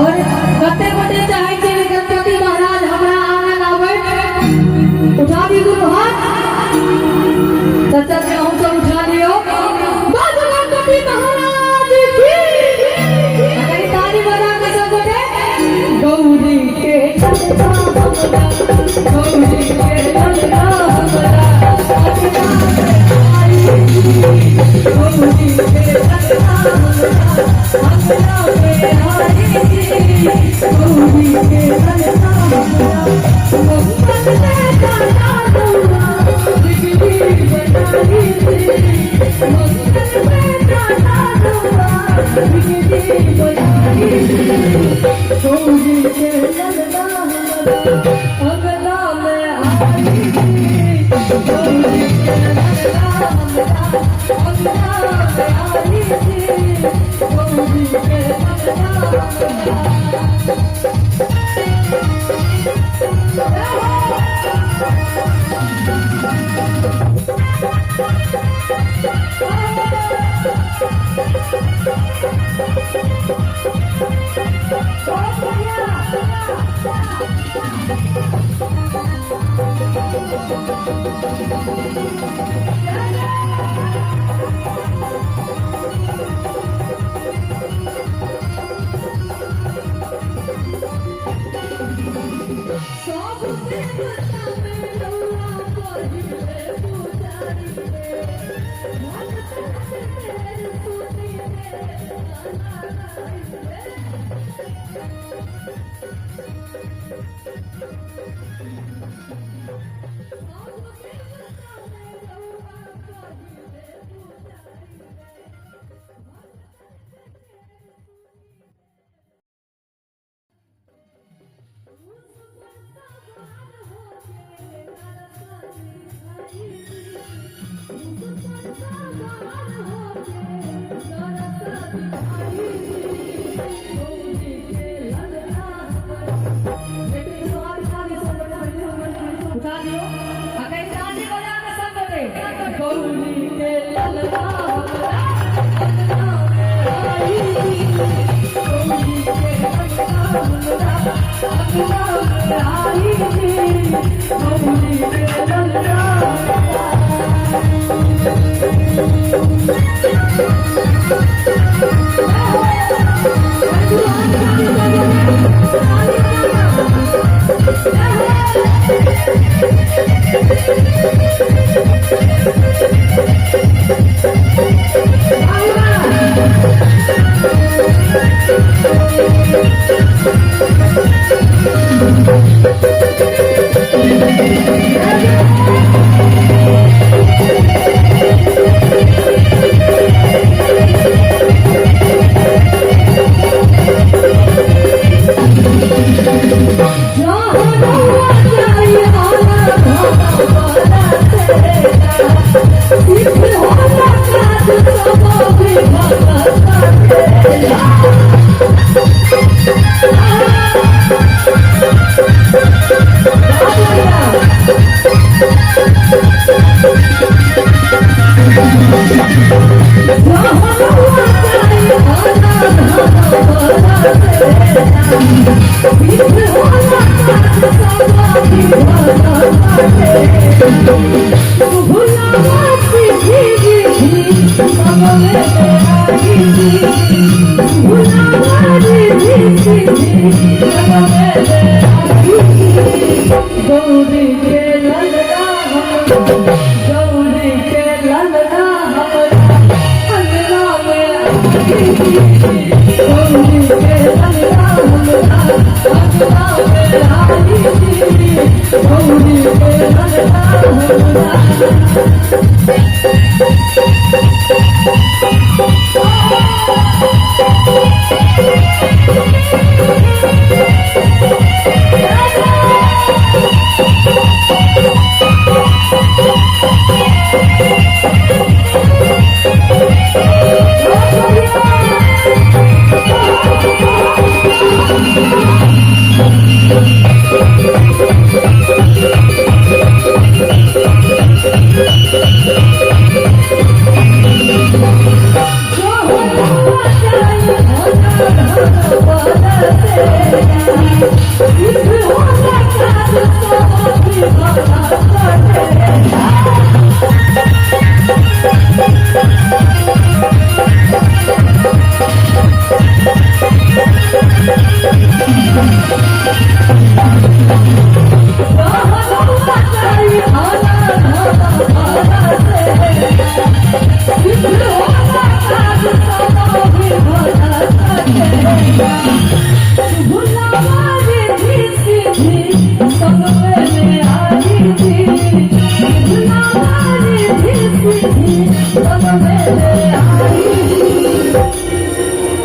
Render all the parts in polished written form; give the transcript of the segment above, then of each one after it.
और कते बटे चाहे कि गणपति महाराज हमरा आंगन आवे उठा दी गुरु हाथ सच्चा से हम सब उठा लियो बाज गणपति महाराज की अगर ताली बजा के सब बटे गौरी के चलता हमरा गौरी के चलता हमरा गौरी के चलता हमरा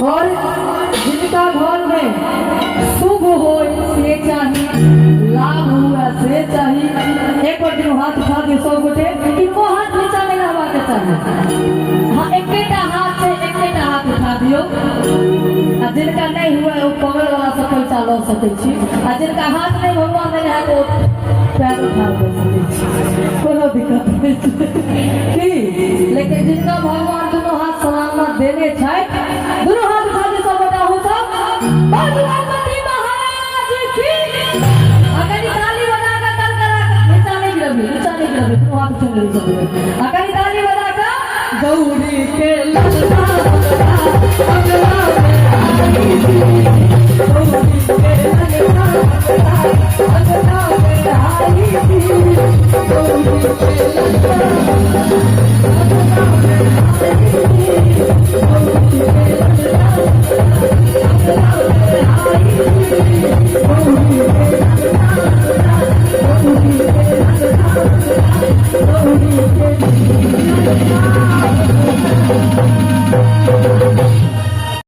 और जिनका घर में शुभ हो से चाहिए, लाभ हुआ से चाहिए। एक बार दिन हाथ उठा के सब गोटे इनको हाथ नीचा नहीं रहवा के चाहिए। हाँ, एकेटा हाथ से एकेटा हाथ उठा दियो। आ जिनका नहीं हुआ वो पगल वाला से पैसा लो सके छी। आ जिनका हाथ नहीं भगवान नहीं है वो पैर उठा दे सके छी, कोनो दिक्कत नहीं की। लेकिन जिनका भगवान दोनों हाथ सलामत देने छै, दोनों हाथ उठा के सब बता हो सब गणपति महाराज की। अगर ताली बजा कर कल करा नीचा नहीं गिरबी दोनों हाथ उठा ले सब। अगर ताली बजा कर गौरी के ललना अगला में गौरी के ललना अगला में आई गौरी के ललना